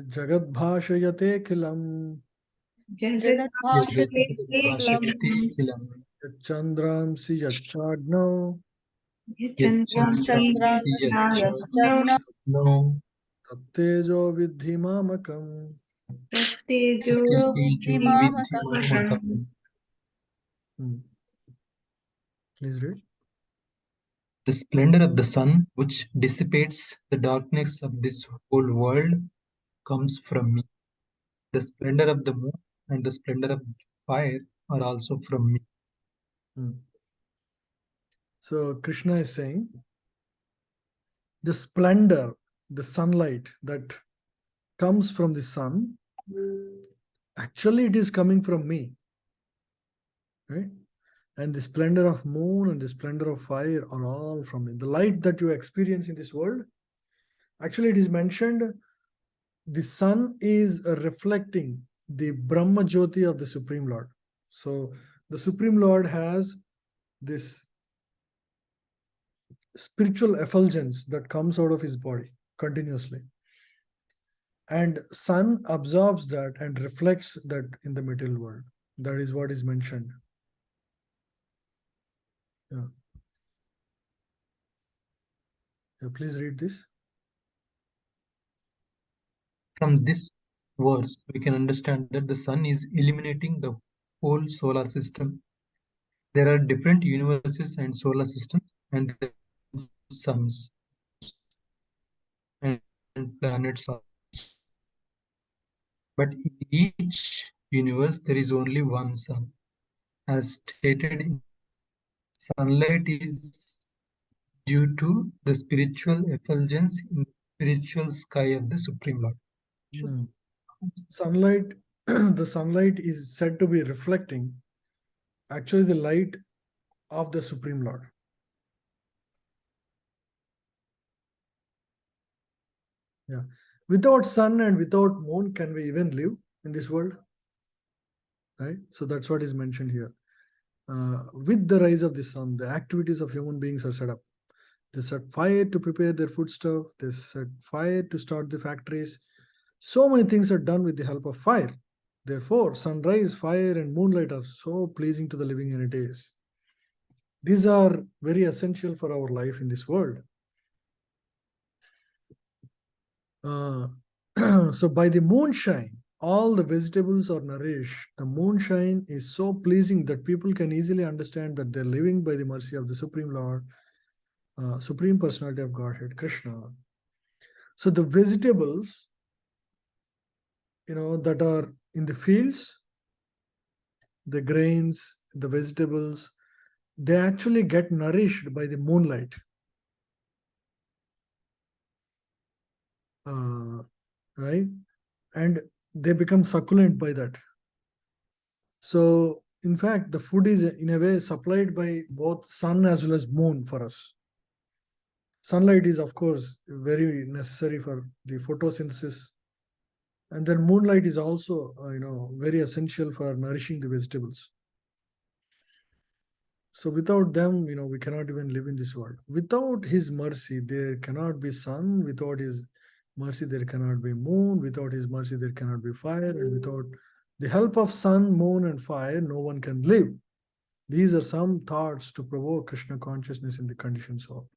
jagat bhashayate khilam jagat जगद्भाषयते जगद्भाषयतेऽखिलम् yachandramsi yachagno यच्चन्द्रांसि यश्चन्द्रांसि यच्चग्नो tattejo vidhi mamakam. tejo तेजो विद्धि मामकम् मामकम्. Please read. The splendor of the sun, which dissipates the darkness of this whole world, comes from me. The splendor of the moon and the splendor of fire are also from me. So Krishna is saying the splendor, the sunlight that comes from the sun, actually it is coming from me, right? And the splendor of moon and the splendor of fire are all from me. The light that you experience in this world, actually it is mentioned, the sun is reflecting the Brahma Jyoti of the Supreme Lord. So the Supreme Lord has this spiritual effulgence that comes out of his body continuously. And sun absorbs that and reflects that in the material world. That is what is mentioned. Yeah. Please read this. From this verse, we can understand that the sun is illuminating the whole solar system. There are different universes and solar systems, and there are suns and planets. But in each universe, there is only one sun. As stated, sunlight is due to the spiritual effulgence in the spiritual sky of the Supreme Lord. Sunlight, the sunlight is said to be reflecting actually the light of the Supreme Lord. Yeah. Without sun and without moon, can we even live in this world? Right? So that's what is mentioned here. With the rise of the sun, the activities of human beings are set up. They set fire to prepare their foodstuff. They set fire to start the factories. So many things are done with the help of fire. Therefore, sunrise, fire, and moonlight are so pleasing to the living entities. These are very essential for our life in this world. So by the moonshine, all the vegetables are nourished. The moonshine is so pleasing that people can easily understand that they're living by the mercy of the Supreme Lord, Supreme Personality of Godhead, Krishna. So the vegetables, that are in the fields, the grains, the vegetables, they actually get nourished by the moonlight. Right? And they become succulent by that. So, in fact, the food is in a way supplied by both sun as well as moon for us. Sunlight is, of course, very necessary for the photosynthesis. And then moonlight is also, very essential for nourishing the vegetables. So without them, we cannot even live in this world. Without his mercy, there cannot be sun. Without his mercy, there cannot be moon. Without his mercy, there cannot be fire. And without the help of sun, moon, and fire, no one can live. These are some thoughts to provoke Krishna consciousness in the conditioned soul.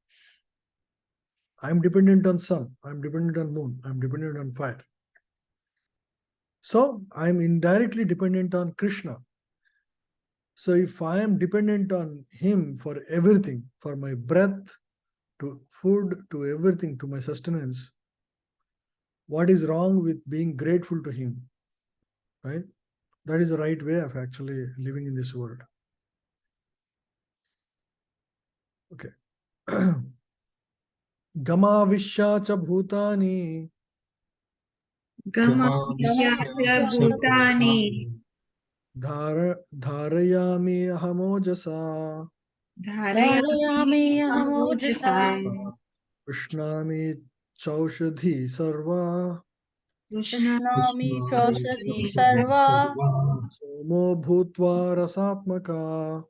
I'm dependent on sun. I'm dependent on moon. I'm dependent on fire. So I'm indirectly dependent on Krishna. So if I am dependent on him for everything, for my breath, to food, to everything, to my sustenance, what is wrong with being grateful to him? Right? That is the right way of actually living in this world. Okay. Gama Vishya cha bhutani Gama Vyasya Bhutani dharayami ahamojasa धारयामि अहमोजसा Krishnami chaushadhi sarva कृष्णामि चौषधि सर्वा somo bhutva rasatmaka.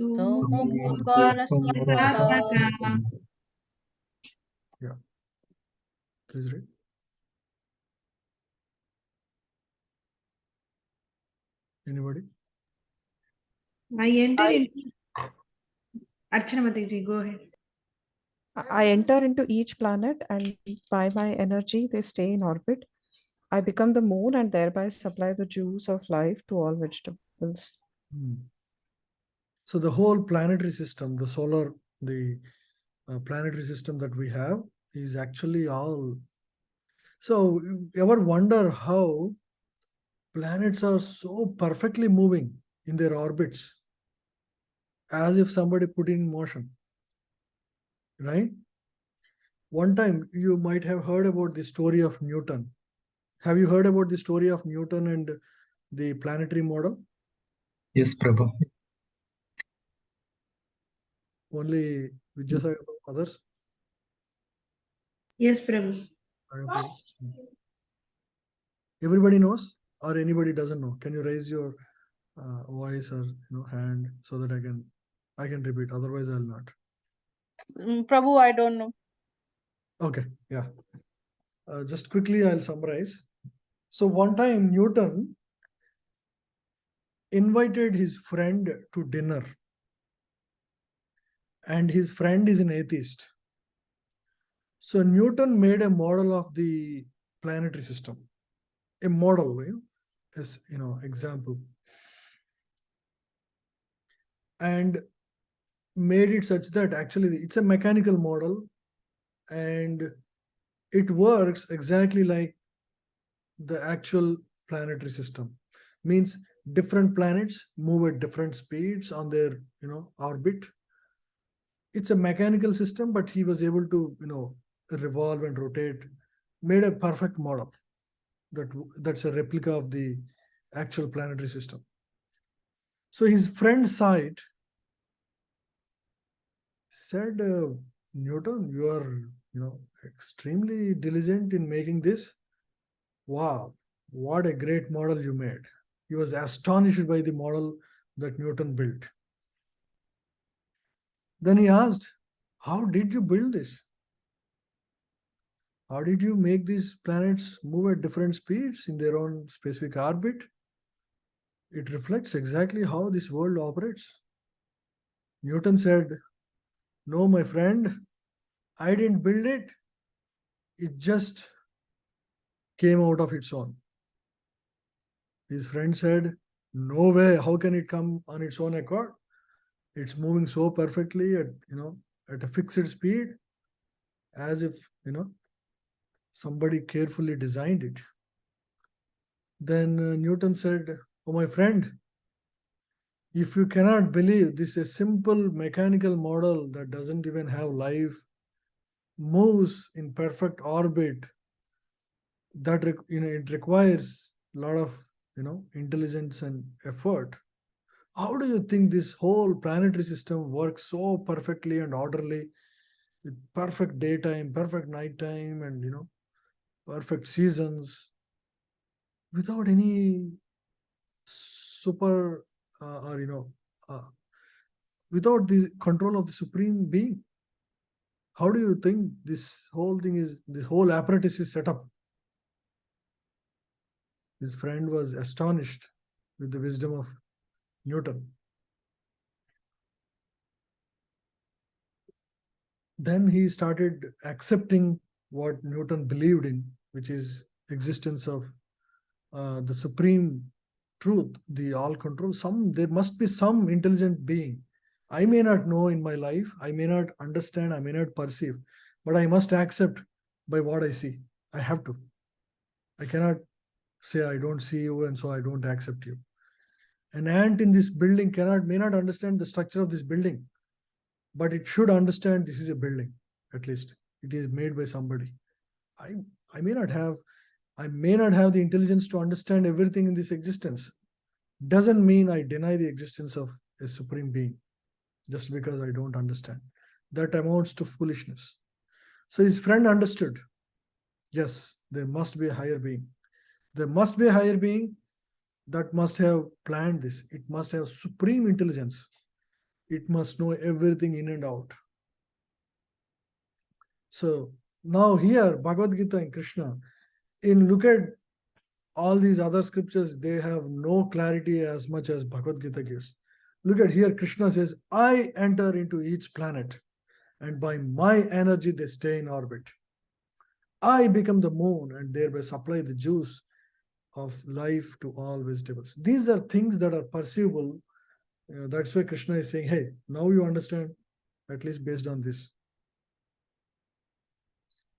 Somo Bhutva Rastamrita. Yeah. Please read. Anybody? I enter into Archana Mataji, go ahead. I enter into each planet, and by my energy, they stay in orbit. I become the moon and thereby supply the juice of life to all vegetables. So the whole planetary system, the planetary system that we have is actually all. So you ever wonder how planets are so perfectly moving in their orbits as if somebody put in motion, right? One time you might have heard about the story of Newton. Have you heard about the story of Newton and the planetary model? Yes, Prabhu. Only Vidyasai, others? Yes, Prabhu. Okay. Everybody knows or anybody doesn't know? Can you raise your voice or hand so that I can repeat, otherwise I'll not. Prabhu, I don't know. Okay, yeah. Just quickly I'll summarize. So one time Newton invited his friend to dinner, and his friend is an atheist. So Newton made a model of the planetary system, a model, as example, and made it such that actually it's a mechanical model, and it works exactly like the actual planetary system. Means different planets move at different speeds on their orbit. It's a mechanical system, but he was able to revolve and rotate, made a perfect model that's a replica of the actual planetary system. So his friend saw it, said, Newton, you are extremely diligent in making this. Wow, what a great model you made. He was astonished by the model that Newton built. Then he asked, how did you build this? How did you make these planets move at different speeds in their own specific orbit? It reflects exactly how this world operates. Newton said, no, my friend, I didn't build it. It just came out of its own. His friend said, no way, how can it come on its own accord? It's moving so perfectly at a fixed speed, as if somebody carefully designed it. Then Newton said, oh my friend, if you cannot believe this is a simple mechanical model that doesn't even have life, moves in perfect orbit, that it requires a lot of intelligence and effort. How do you think this whole planetary system works so perfectly and orderly, with perfect daytime, perfect nighttime, and perfect seasons, without any super or without the control of the supreme being? How do you think this whole apparatus is set up? His friend was astonished with the wisdom of Newton. Then he started accepting what Newton believed in, which is existence of the supreme truth, the all control. There must be some intelligent being. I may not know in my life, I may not understand, I may not perceive, but I must accept by what I see. I have to. I cannot say I don't see you and so I don't accept you. An ant in this building may not understand the structure of this building, but it should understand this is a building. At least it is made by somebody. I may not have the intelligence to understand everything in this existence. Doesn't mean I deny the existence of a supreme being just because I don't understand. That amounts to foolishness. So his friend understood, yes, there must be a higher being. There must be a higher being that must have planned this. It must have supreme intelligence. It must know everything in and out. So now here, Bhagavad Gita and Krishna, look at all these other scriptures, they have no clarity as much as Bhagavad Gita gives. Look at here, Krishna says, I enter into each planet, and by my energy they stay in orbit. I become the moon and thereby supply the juice of life to all vegetables. These are things that are perceivable. That's why Krishna is saying, hey, now you understand, at least based on this.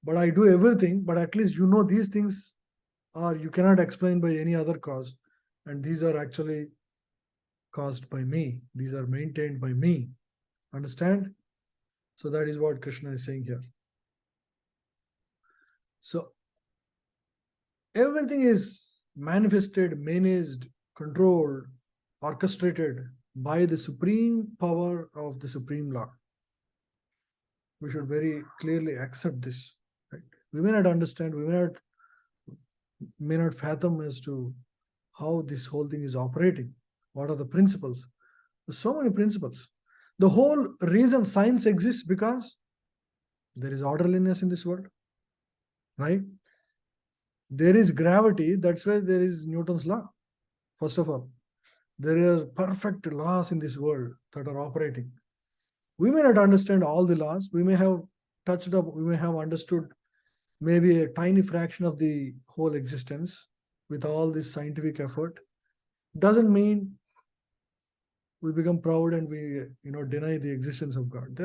But I do everything, but at least you know these things are you cannot explain by any other cause. And these are actually caused by me. These are maintained by me. Understand? So that is what Krishna is saying here. So everything is manifested, managed, controlled, orchestrated by the supreme power of the Supreme Lord. We should very clearly accept this. Right? We may not understand, we may not fathom as to how this whole thing is operating. What are the principles? There's so many principles. The whole reason science exists because there is orderliness in this world, right? There is gravity, that's why there is Newton's law. First of all, there are perfect laws in this world that are operating. We may not understand all the laws. We may have touched up, we may have understood maybe a tiny fraction of the whole existence with all this scientific effort. Doesn't mean we become proud and we deny the existence of God.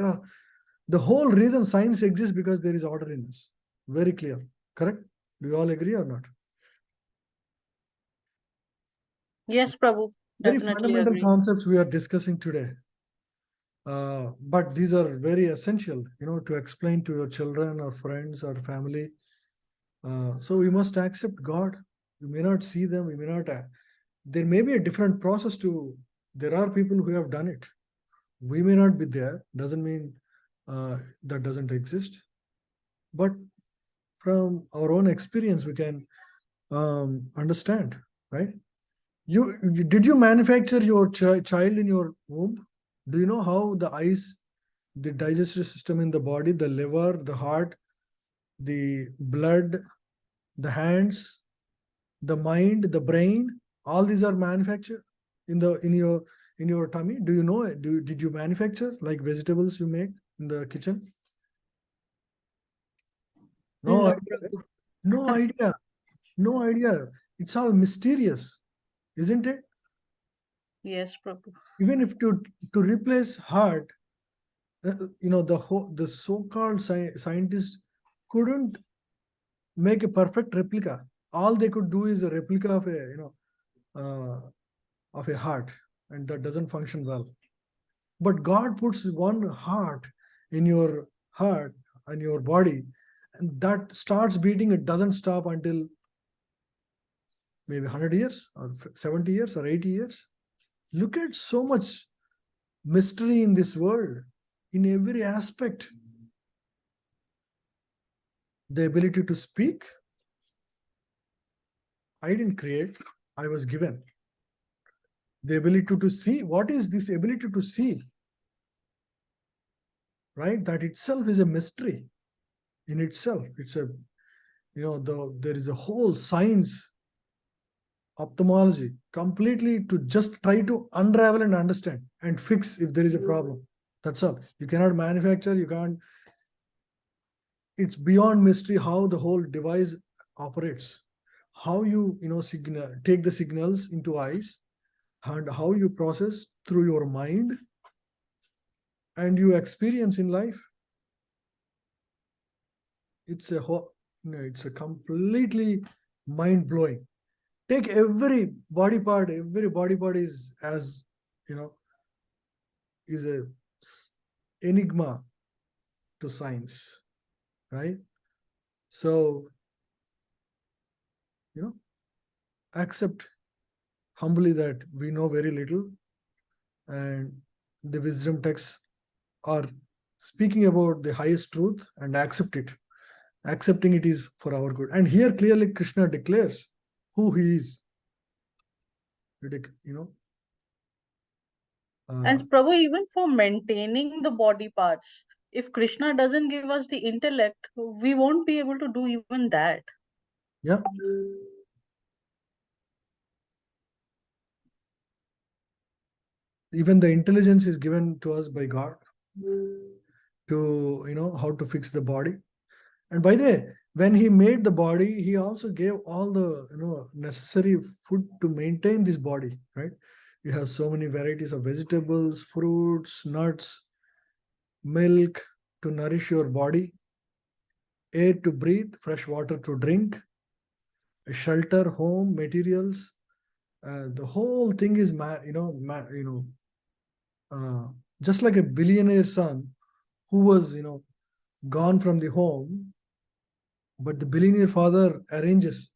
The whole reason science exists because there is orderliness. Very clear. Correct? Do you all agree or not? Yes, Prabhu. Very Definitely fundamental agree. concepts we are discussing today. But these are very essential, to explain to your children or friends or family. So we must accept God. We may not see them. We may not. There may be a different process there are people who have done it. We may not be there. Doesn't mean that doesn't exist. But from our own experience, we can understand, right? Did you manufacture your child in your womb? Do you know how the eyes, the digestive system in the body, the liver, the heart, the blood, the hands, the mind, the brain, all these are manufactured in your tummy? Do you know it? Did you manufacture like vegetables you make in the kitchen? No No, idea. Prabhu. No idea. No idea. It's all mysterious, isn't it? Yes, Prabhu. Even if to replace heart, the so-called scientists couldn't make a perfect replica. All they could do is a replica of a heart, and that doesn't function well. But God puts one heart in your heart and your body, and that starts beating. It doesn't stop until maybe 100 years or 70 years or 80 years. Look at so much mystery in this world, in every aspect. The ability to speak, I didn't create, I was given. The ability to see, what is this ability to see? Right? That itself is a mystery in itself. It's there is a whole science, ophthalmology, completely to just try to unravel and understand and fix if there is a problem. That's all. You cannot manufacture, you can't. It's beyond mystery how the whole device operates. How you take the signals into eyes, and how you process through your mind and you experience in life. It's a completely mind-blowing. Take every body part is as is a enigma to science, right? So accept humbly that we know very little, and the wisdom texts are speaking about the highest truth, and accept it. Accepting it is for our good. And here clearly Krishna declares, who he is. And Prabhu, even for maintaining the body parts, if Krishna doesn't give us the intellect, we won't be able to do even that. Yeah. Even the intelligence is given to us by God to, how to fix the body. And by the way, when he made the body, he also gave all the, necessary food to maintain this body, right? You have so many varieties of vegetables, fruits, nuts, milk to nourish your body, air to breathe, fresh water to drink, a shelter, home, materials. The whole thing is, just like a billionaire son who was, gone from the home, but the billionaire father arranges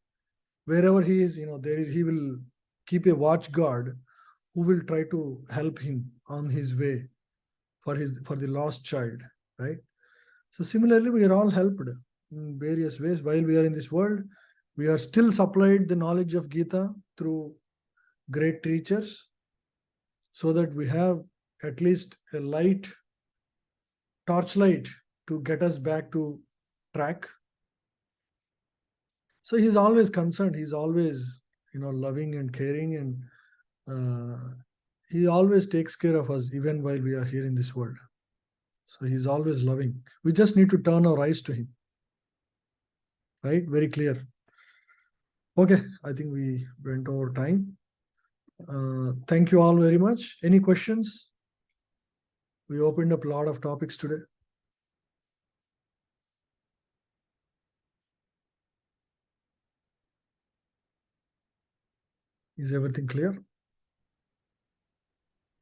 wherever he is, he will keep a watch guard who will try to help him on his way for the lost child, right? So similarly, we are all helped in various ways while we are in this world. We are still supplied the knowledge of Gita through great teachers, so that we have at least a light torchlight to get us back to track. So he's always concerned, he's always, loving and caring, and he always takes care of us even while we are here in this world. So he's always loving. We just need to turn our eyes to him, right? Very clear. Okay, I think we went over time. Thank you all very much. Any questions? We opened up a lot of topics today. Is everything clear?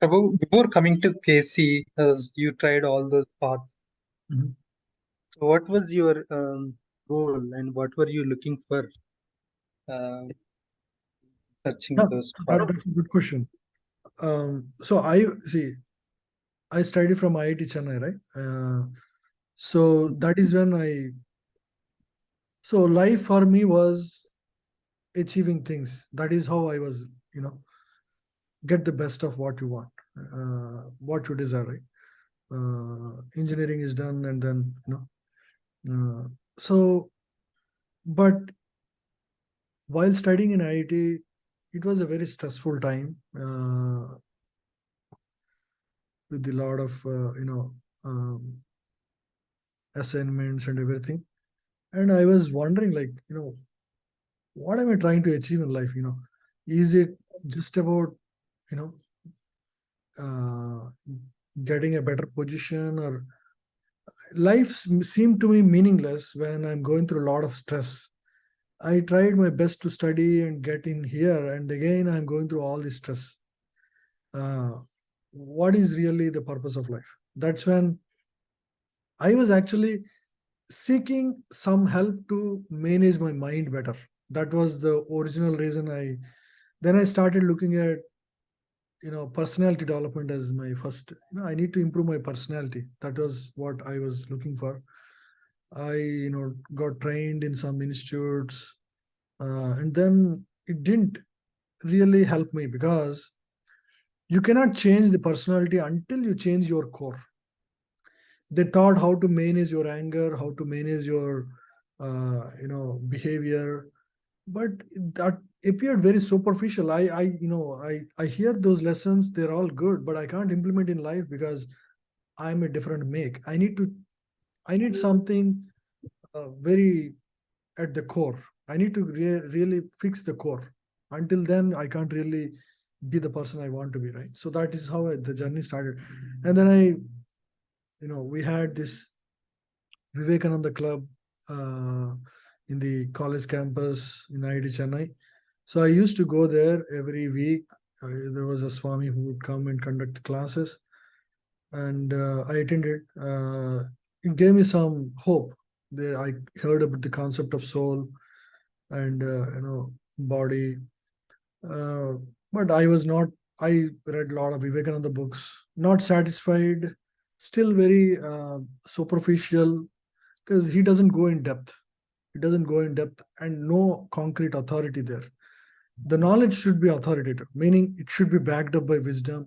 Prabhu, before coming to KC, as you tried all those paths, Mhm. so what was your goal and what were you looking for searching those That's paths? a good question. So I studied from IIT Chennai, right? So that is when so life for me was achieving things. That is how I was, get the best of what you want, what you desire, right? Engineering is done, and then, so, but while studying in IIT, it was a very stressful time with a lot of, assignments and everything. And I was wondering, like, what am I trying to achieve in life? Is it just about, you know, getting a better position, or life seemed to me meaningless when I'm going through a lot of stress. I tried my best to study and get in here, and again I'm going through all this stress. What is really the purpose of life? That's when I was actually seeking some help to manage my mind better. That was the original reason. I started looking at, personality development as my first. I need to improve my personality. That was what I was looking for. I got trained in some institutes, and then it didn't really help me, because you cannot change the personality until you change your core. They taught how to manage your anger, how to manage your behavior, but that appeared very superficial. I hear those lessons, they're all good, but I can't implement in life because I'm a different make. I need something very at the core. I need to really fix the core. Until then, I can't really be the person I want to be, right? So that is how the journey started. And then we had this Vivekananda Club in the college campus in IIT Chennai. So I used to go there every week. There was a Swami who would come and conduct classes, and I attended. It gave me some hope. There, I heard about the concept of soul and body, uh, but I was not. I read a lot of Vivekananda books, not satisfied, still very superficial, because he doesn't go in depth. He doesn't go in depth, and no concrete authority there. The knowledge should be authoritative, meaning it should be backed up by wisdom.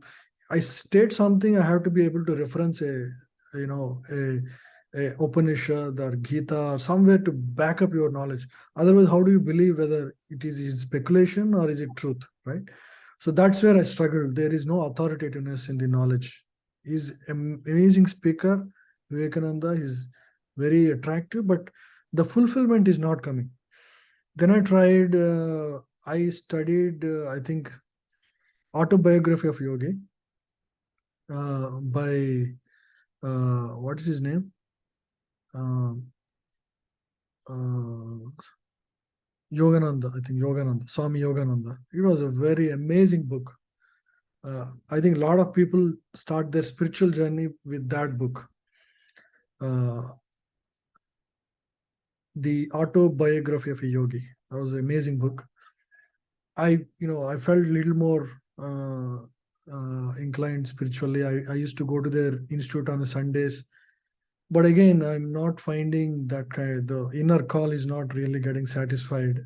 I state something, I have to be able to reference a Upanishad or Gita or somewhere to back up your knowledge. Otherwise, how do you believe whether it is speculation or is it truth, right? So that's where I struggled. There is no authoritativeness in the knowledge. He's an amazing speaker, Vivekananda. He's very attractive, but the fulfillment is not coming. Then I tried, I studied, I think, Autobiography of Yogi by, what is his name? Yogananda, I think Yogananda, Swami Yogananda. It was a very amazing book. I think a lot of people start their spiritual journey with that book. The Autobiography of a Yogi. That was an amazing book. I felt a little more inclined spiritually. I used to go to their institute on the Sundays, but again, I'm not finding that kind. The inner call is not really getting satisfied.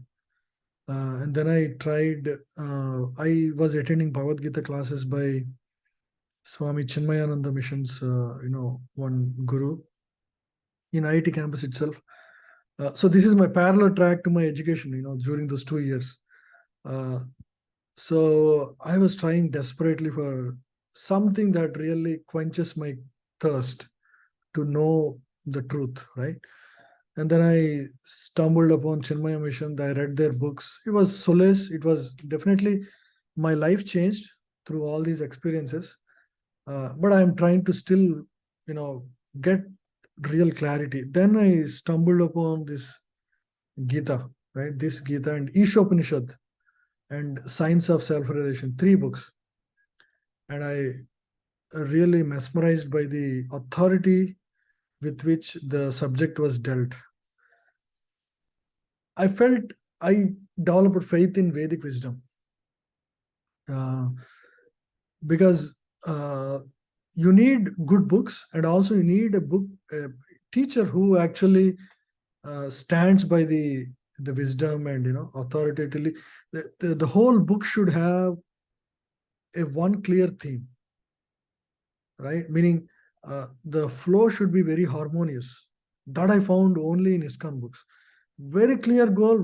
And then I tried. I was attending Bhagavad Gita classes by Swami Chinmayananda Mission's, one guru in IIT campus itself. So this is my parallel track to my education, during those 2 years. So I was trying desperately for something that really quenches my thirst to know the truth, right? And then I stumbled upon Chinmaya Mission. I read their books. It was solace. It was definitely, my life changed through all these experiences. But I'm trying to still, get real clarity. Then I stumbled upon this Gita, right? This Gita and Ishopanishad and Science of Self-Realization, 3 books. And I really mesmerized by the authority with which the subject was dealt. I felt I developed faith in Vedic wisdom, because you need good books, and also you need a teacher who actually stands by the wisdom and authoritatively. The whole book should have a one clear theme, right? Meaning the flow should be very harmonious. That I found only in ISKCON books. Very clear goal,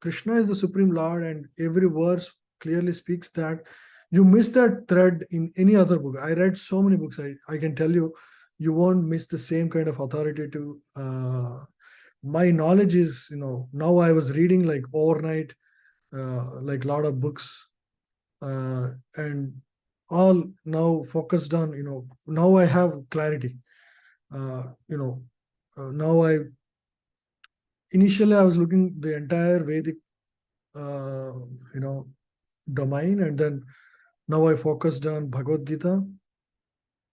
Krishna is the Supreme Lord, and every verse clearly speaks that. You miss that thread in any other book. I read so many books. I can tell you, you won't miss the same kind of authoritative. My knowledge is, now I was reading like overnight, like a lot of books, and all now focused on, now I have clarity. Now initially I was looking the entire Vedic, domain, and then now I focused on Bhagavad Gita,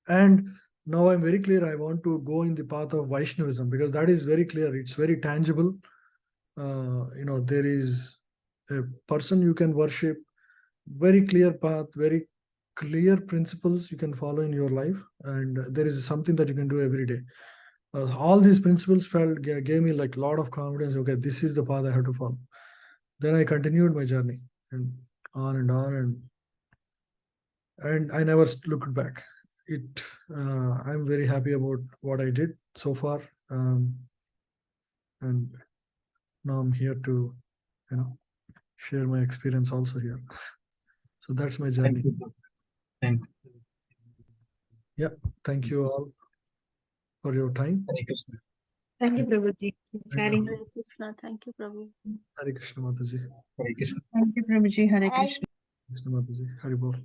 and now I'm very clear I want to go in the path of Vaishnavism, because that is very clear. It's very tangible. There is a person you can worship, very clear path, very clear principles you can follow in your life, and there is something that you can do every day. All these principles gave me like a lot of confidence. Okay, this is the path I have to follow. Then I continued my journey, and on and on, and I never looked back. I'm very happy about what I did so far, and now I'm here to, share my experience also here. So that's my journey. Thank you. Thanks. Yeah, thank you all for your time. Hare Krishna. Thank you, Prabhuji, for sharing. Hare Krishna. Thank you, Prabhu. Hare Krishna Mataji. Hare Krishna. Thank you, Prabhuji. Hare Krishna. Krishna Mataji. Hari Bol.